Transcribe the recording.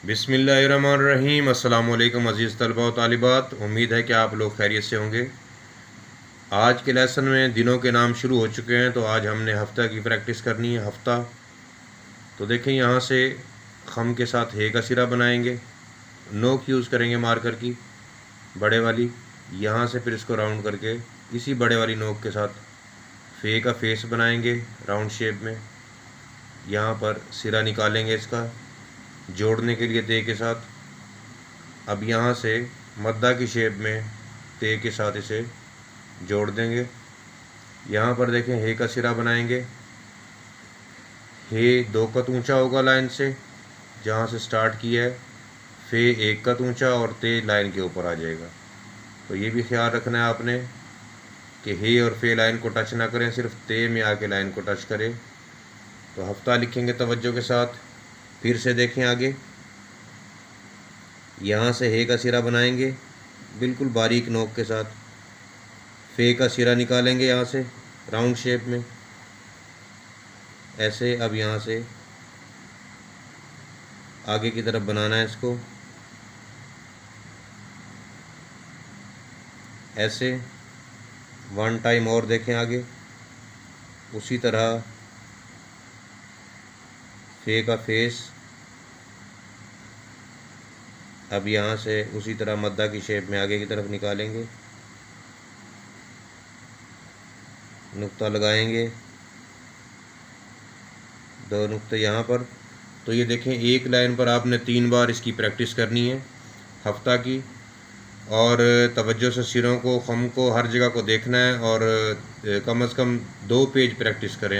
बिस्मिल्लाहिर्रहमानिर्रहीम। अस्सलाम वालेकुम अज़ीज़ तलबा व तालिबात। उम्मीद है कि आप लोग खैरियत से होंगे। आज के लेसन में दिनों के नाम शुरू हो चुके हैं, तो आज हमने हफ्ता की प्रैक्टिस करनी है। हफ्ता तो देखें, यहाँ से खम के साथ हे का सिरा बनाएंगे, नोक यूज़ करेंगे मार्कर की बड़े वाली। यहाँ से फिर इसको राउंड करके इसी बड़े वाली नोक के साथ फे का फेस बनाएंगे राउंड शेप में। यहाँ पर सिरा निकालेंगे इसका जोड़ने के लिए ते के साथ। अब यहाँ से मद्दा की शेप में ते के साथ इसे जोड़ देंगे। यहाँ पर देखें हे का सिरा बनाएंगे। हे 2 कत ऊंचा होगा लाइन से, जहाँ से स्टार्ट किया है। फे 1 कत ऊंचा और ते लाइन के ऊपर आ जाएगा। तो ये भी ख्याल रखना है आपने कि हे और फे लाइन को टच ना करें, सिर्फ ते में आके लाइन को टच करें। तो हफ्ता लिखेंगे तवज्जो के साथ। फिर से देखें आगे, यहाँ से हे का सिरा बनाएंगे बिल्कुल बारीक नोक के साथ। फे का सिरा निकालेंगे यहाँ से राउंड शेप में ऐसे। अब यहाँ से आगे की तरफ बनाना है इसको ऐसे। 1 टाइम और देखें आगे, उसी तरह फे का फेस। अब यहाँ से उसी तरह मद्दा की शेप में आगे की तरफ निकालेंगे, नुक्ता लगाएंगे 2 नुक्ते यहाँ पर। तो ये देखें, एक लाइन पर आपने 3 बार इसकी प्रैक्टिस करनी है हफ्ता की। और तवज्जो से सिरों को, खम को, हर जगह को देखना है। और कम से कम 2 पेज प्रैक्टिस करें।